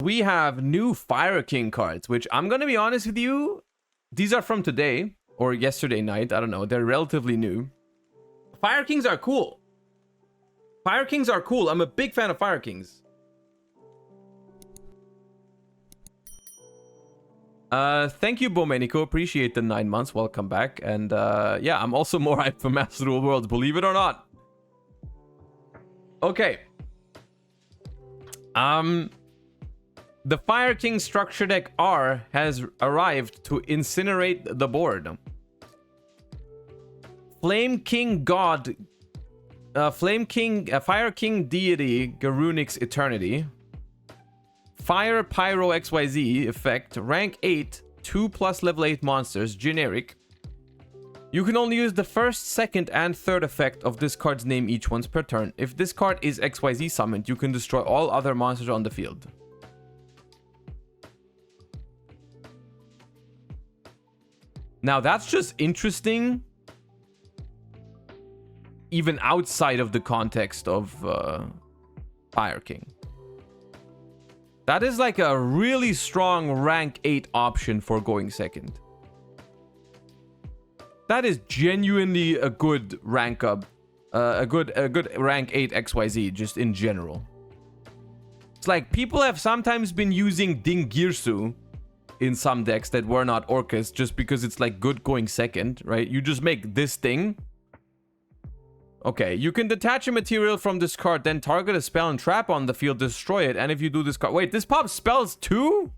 We have new Fire King cards, which I'm going to be honest with you, these are from today or yesterday night. I don't know. They're relatively new. Fire Kings are cool. Fire Kings are cool. I'm a big fan of Fire Kings. Thank you, Bomenico. Appreciate the 9 months. Welcome back. And yeah, I'm also more hyped for Master Duel Worlds, believe it or not. Okay. The Fire King structure deck R has arrived to incinerate the board. Flame King God, Fire King Deity, Garunix Eternity. Fire Pyro XYZ effect, rank 8, 2+ level 8 monsters, generic. You can only use the first, second, and third effect of this card's name each once per turn. If this card is XYZ summoned, you can destroy all other monsters on the field. Now that's just interesting, even outside of the context of Fire King. That is like a really strong rank 8 option for going second. That is genuinely a good rank up, a good rank 8 XYZ just in general. It's like people have sometimes been using Dingirsu in some decks that were not Orcus just because it's like good going second, right? You just make this thing. Okay, you can detach a material from this card, then target a spell and trap on the field, destroy it, and if you do this card... Wait, this pops spells too?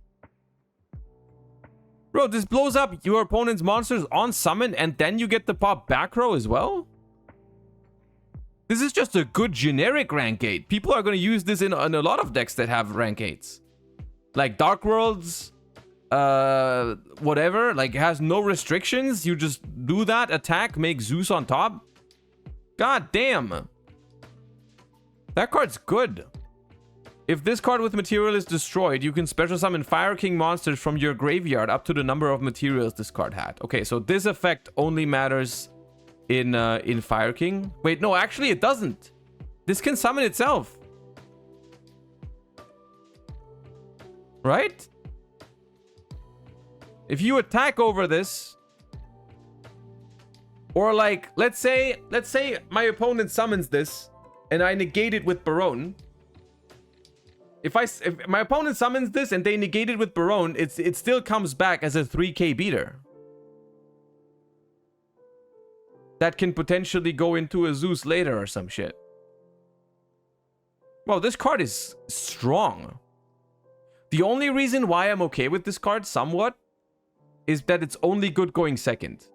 Bro, this blows up your opponent's monsters on summon, and then you get the pop back row as well? This is just a good generic rank 8. People are going to use this in a lot of decks that have rank 8s. Like Dark Worlds, whatever, like it has no restrictions. You just do that, attack, make Zeus on top. God damn. That card's good. If this card with material is destroyed, you can special summon Fire King monsters from your graveyard up to the number of materials this card had. Okay, so this effect only matters in Fire King. Wait, no, actually it doesn't. This can summon itself. Right? If you attack over this, or like, let's say my opponent summons this and I negate it with Barone. If my opponent summons this and they negate it with Barone, it still comes back as a 3k beater. That can potentially go into a Zeus later or some shit. Well, this card is strong. The only reason why I'm okay with this card somewhat is that it's only good going second.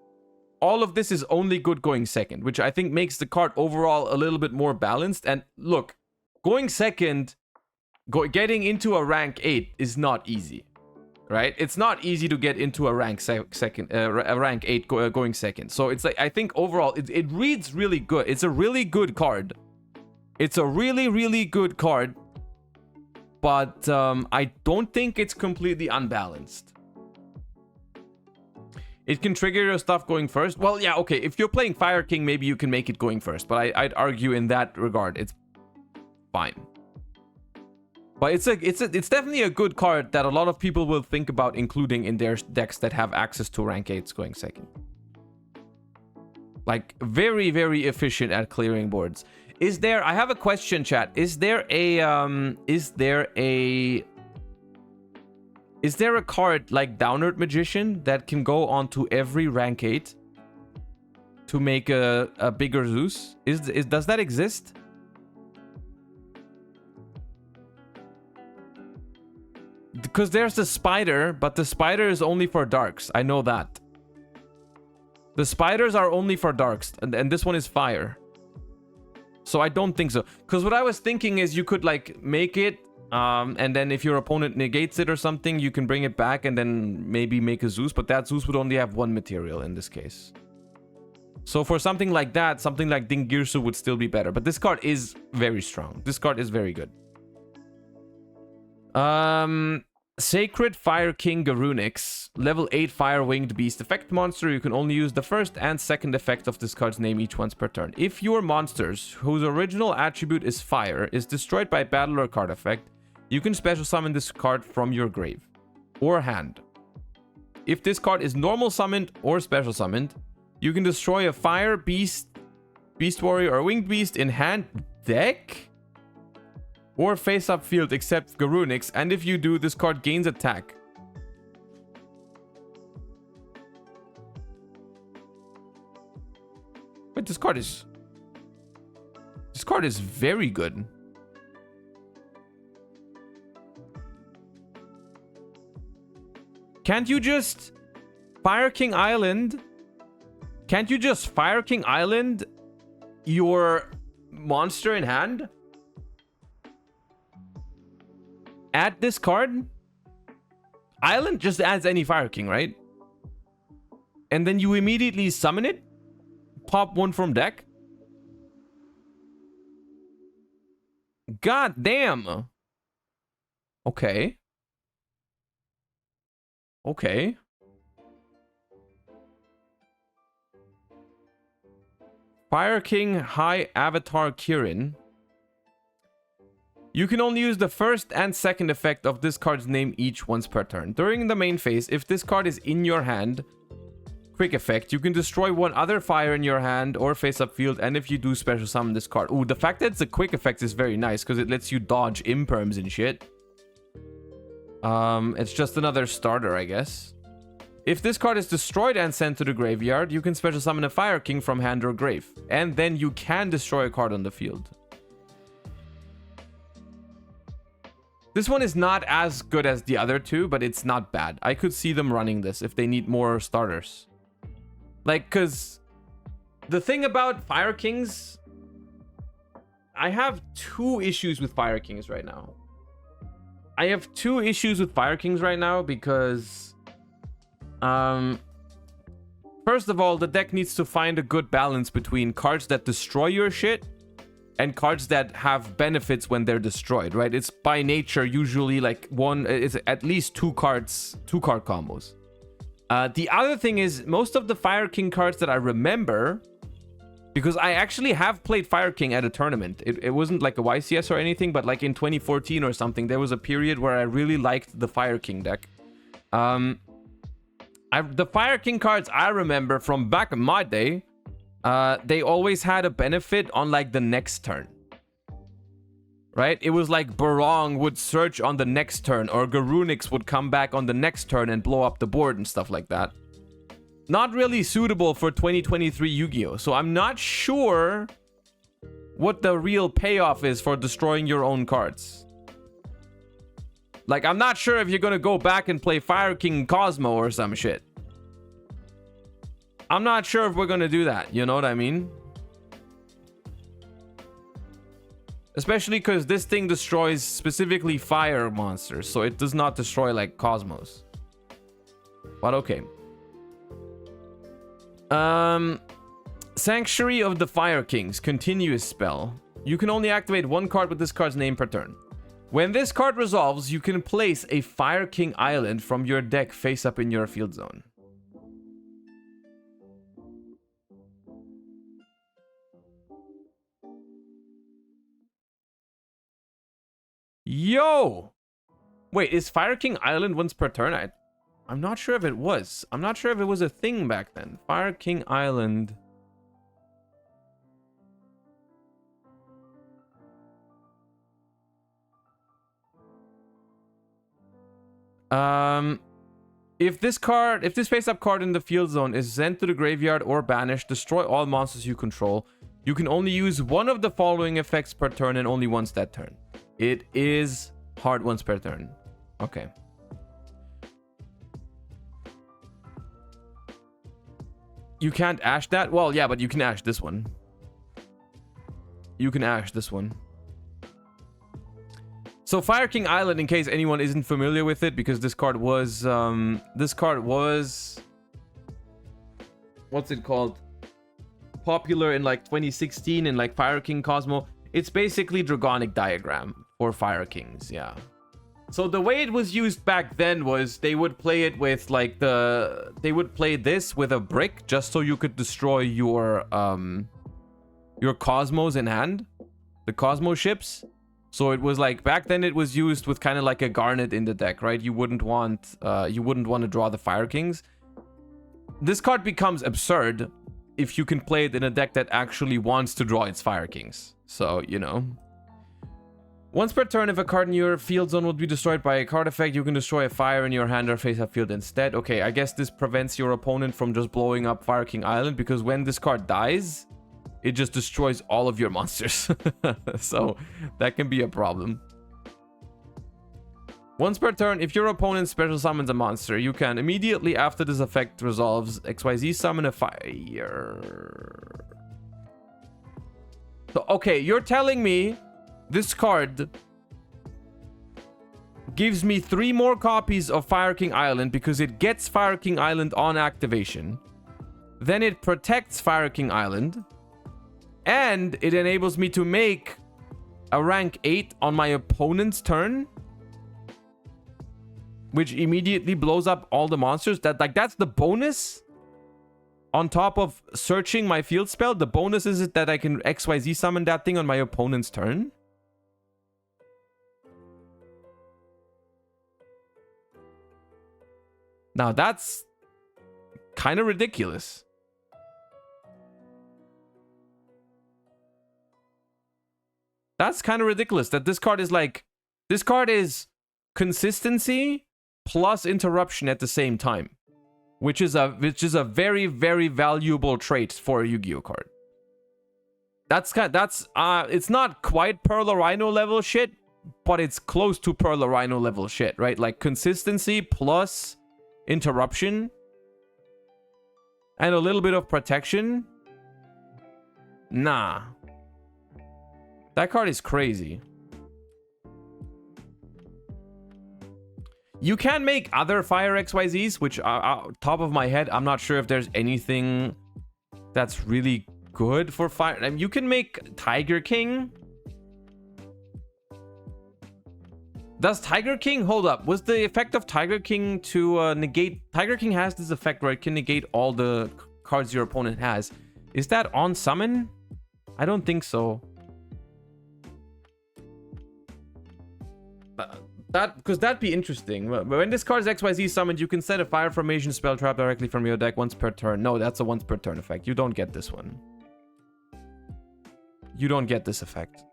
All of this is only good going second, which I think makes the card overall a little bit more balanced. And look, going second, getting into a rank 8 is not easy, right? It's not easy to get into a rank a rank 8 going second. So it's like, I think overall it reads really good. It's a really good card. It's a really, really good card, but I don't think it's completely unbalanced. It can trigger your stuff going first. Well, yeah, okay. If you're playing Fire King, maybe you can make it going first. But I'd argue in that regard, it's fine. But it's definitely a good card that a lot of people will think about including in their decks that have access to rank 8s going second. Like, very, very efficient at clearing boards. I have a question, chat. Is there a card like Downward Magician that can go onto every rank 8 to make a bigger Zeus? Does that exist? Because there's the spider, but the spider is only for darks. I know that. The spiders are only for darks, and this one is fire. So I don't think so. Because what I was thinking is you could like make it, and then if your opponent negates it or something, you can bring it back and then maybe make a Zeus. But that Zeus would only have one material in this case. So for something like that, something like Dingirsu would still be better. But this card is very strong. This card is very good. Sacred Fire King Garunix, level 8 Fire Winged Beast effect monster. You can only use the first and second effect of this card's name each once per turn. If your monsters, whose original attribute is fire, is destroyed by battle or card effect, you can special summon this card from your grave or hand. If this card is normal summoned or special summoned, you can destroy a fire, beast, beast warrior, or winged beast in hand, deck, or face up field except Garunix, and if you do, this card gains attack. But this card is very good. Can't you just Fire King Island? Can't you just Fire King Island your monster in hand? Add this card? Island just adds any Fire King, right? And then you immediately summon it? Pop one from deck? God damn. Okay. Okay. Fire King High Avatar Kirin. You can only use the first and second effect of this card's name each once per turn. During the main phase, if this card is in your hand, quick effect, you can destroy one other fire in your hand or face up field, and if you do, special summon this card. Ooh, the fact that it's a quick effect is very nice because it lets you dodge imperms and shit. It's just another starter, I guess. If this card is destroyed and sent to the graveyard, you can special summon a Fire King from hand or grave, and then you can destroy a card on the field. This one is not as good as the other two, but it's not bad. I could see them running this if they need more starters. Like, because the thing about Fire Kings, I have two issues with Fire Kings right now. I have two issues with Fire Kings right now because, first of all, the deck needs to find a good balance between cards that destroy your shit and cards that have benefits when they're destroyed, right? It's by nature usually like it's at least two card combos. The other thing is most of the Fire King cards that I remember, because I actually have played Fire King at a tournament. It wasn't like a YCS or anything, but like in 2014 or something, there was a period where I really liked the Fire King deck. The Fire King cards I remember from back in my day, they always had a benefit on like the next turn. Right? It was like Barong would search on the next turn, or Garunix would come back on the next turn and blow up the board and stuff like that. Not really suitable for 2023 Yu-Gi-Oh! So I'm not sure what the real payoff is for destroying your own cards. Like, I'm not sure if you're gonna go back and play Fire King Cosmo or some shit. I'm not sure if we're gonna do that, you know what I mean? Especially because this thing destroys specifically fire monsters, so it does not destroy like Cosmos. But okay. Sanctuary of the Fire Kings, continuous spell. You can only activate one card with this card's name per turn. When this card resolves, you can place a Fire King Island from your deck face up in your field zone. Yo! Wait, is Fire King Island once per turn? I'm not sure if it was. I'm not sure if it was a thing back then. Fire King Island. If this face-up card in the field zone is sent to the graveyard or banished, destroy all monsters you control. You can only use one of the following effects per turn and only once that turn. It is hard once per turn. Okay. You can't ash that? Well, yeah, but you can ash this one. You can ash this one. So Fire King Island, in case anyone isn't familiar with it, because this card was what's it called? Popular in like 2016 in like Fire King Cosmo. It's basically Dragonic Diagram for Fire Kings, yeah. So the way it was used back then was they would play it with like they would play this with a brick just so you could destroy your Cosmos in hand, the Cosmo ships. So it was like back then it was used with kind of like a Garnet in the deck, right? You wouldn't want to draw the Fire Kings. This card becomes absurd if you can play it in a deck that actually wants to draw its Fire Kings. So, you know. Once per turn, if a card in your field zone would be destroyed by a card effect, you can destroy a fire in your hand or face-up field instead. Okay, I guess this prevents your opponent from just blowing up Fire King Island, because when this card dies, it just destroys all of your monsters. So that can be a problem. Once per turn, if your opponent special summons a monster, you can immediately after this effect resolves XYZ summon a fire. So, okay, you're telling me this card gives me 3 more copies of Fire King Island because it gets Fire King Island on activation. Then it protects Fire King Island. And it enables me to make a rank 8 on my opponent's turn, which immediately blows up all the monsters. That's the bonus on top of searching my field spell. The bonus is that I can XYZ summon that thing on my opponent's turn. Now that's kind of ridiculous. That's kind of ridiculous that this card is like... This card is consistency plus interruption at the same time. Which is a very, very valuable trait for a Yu-Gi-Oh card. It's not quite Pearl Rhino level shit, but it's close to Pearl Rhino level shit, right? Like consistency plus interruption and a little bit of protection. Nah. That card is crazy. You can make other Fire XYZs, which are top of my head. I'm not sure if there's anything that's really good for Fire. I mean, you can make Tiger King. Does Tiger King... Hold up. Was the effect of Tiger King to negate... Tiger King has this effect where it can negate all the cards your opponent has. Is that on summon? I don't think so. Because that'd be interesting. When this card's XYZ summoned, you can set a Fire Formation spell trap directly from your deck once per turn. No, that's a once per turn effect. You don't get this one. You don't get this effect.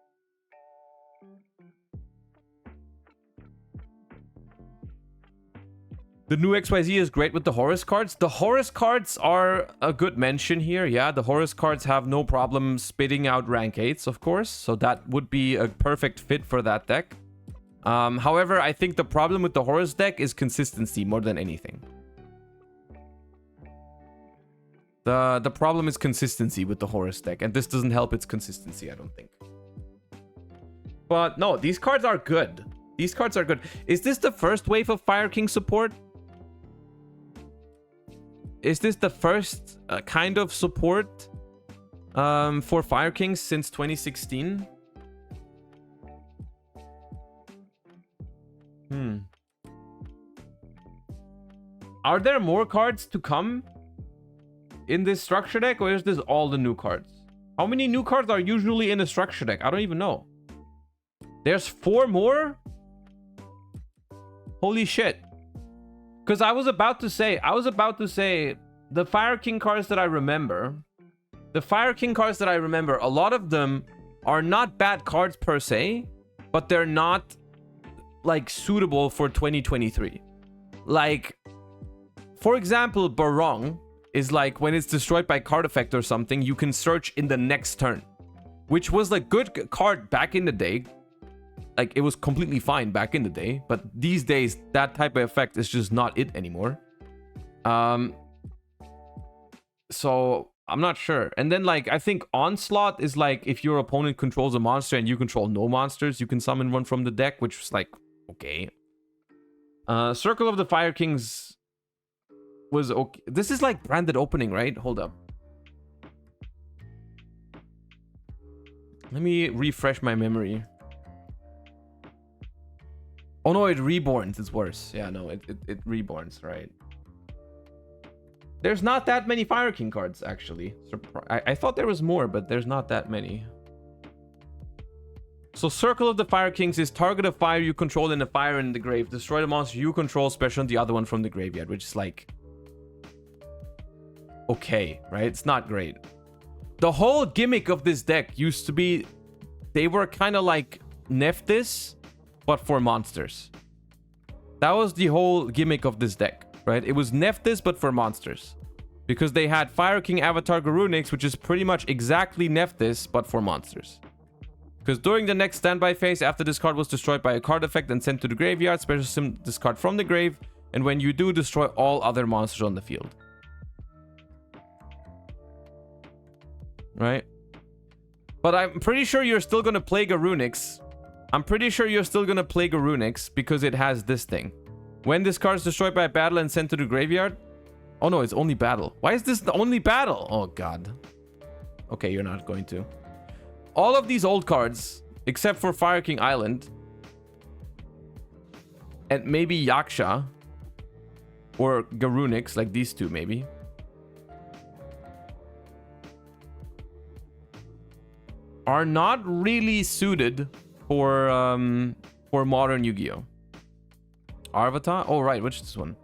The new XYZ is great with the Horus cards. The Horus cards are a good mention here. Yeah, the Horus cards have no problem spitting out rank 8s, of course. So that would be a perfect fit for that deck. However, I think the problem with the Horus deck is consistency more than anything. The problem is consistency with the Horus deck, and this doesn't help its consistency, I don't think. But no, these cards are good. These cards are good. Is this the first wave of Fire King support? Is this the first kind of support for Fire Kings since 2016? Are there more cards to come in this structure deck, or is this all the new cards? How many new cards are usually in a structure deck? I don't even know. There's 4 more? Holy shit. Because I was about to say the Fire King cards that I remember, a lot of them are not bad cards per se, but they're not like suitable for 2023. Like, for example, Barong is like when it's destroyed by card effect or something, you can search in the next turn, which was a good card back in the day. Like, it was completely fine back in the day, but these days that type of effect is just not it anymore. So I'm not sure. And then, like, I think Onslaught is like if your opponent controls a monster and you control no monsters, you can summon one from the deck, which was like, okay. Circle of the Fire Kings was okay. This is like branded opening, right? Hold up. Let me refresh my memory. Oh no, it reborns. It's worse. Yeah, no, it reborns, right? There's not that many Fire King cards, actually. I thought there was more, but there's not that many. So Circle of the Fire Kings is target a fire you control in a fire in the grave. Destroy the monster you control, special on the other one from the graveyard, which is like... okay, right? It's not great. The whole gimmick of this deck used to be... they were kind of like Nephthys, but for monsters. That was the whole gimmick of this deck, right? It was Nephthys, but for monsters. Because they had Fire King Avatar Garunix, which is pretty much exactly Nephthys, but for monsters. Because during the next standby phase, after this card was destroyed by a card effect and sent to the graveyard, special sim this card from the grave, and when you do, destroy all other monsters on the field. Right? But I'm pretty sure you're still going to play Garunix. I'm pretty sure you're still going to play Garunix because it has this thing. When this card is destroyed by battle and sent to the graveyard... oh no, it's only battle. Why is this the only battle? Oh god. Okay, you're not going to. All of these old cards, except for Fire King Island, and maybe Yaksha, or Garunix, like these two maybe, are not really suited for modern Yu-Gi-Oh! Avatar? Oh right, which is this one?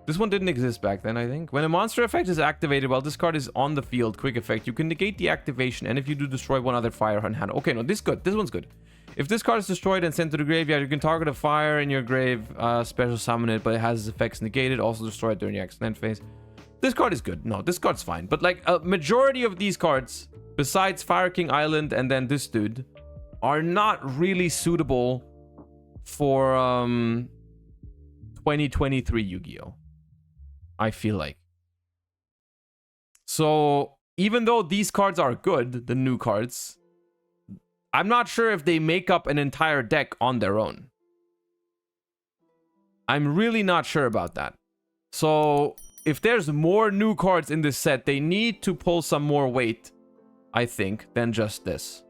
This one didn't exist back then, I think. When a monster effect is activated while this card is on the field, quick effect, you can negate the activation, and if you do, destroy one other fire on hand. Okay, no, this is good. This one's good. If this card is destroyed and sent to the graveyard, you can target a fire in your grave, special summon it, but it has its effects negated, also destroy it during the next end phase. This card is good. No, this card's fine. But like a majority of these cards, besides Fire King Island and then this dude, are not really suitable for 2023 Yu-Gi-Oh! I feel like. So, even though these cards are good, the new cards, I'm not sure if they make up an entire deck on their own. I'm really not sure about that. So, if there's more new cards in this set, they need to pull some more weight, I think, than just this.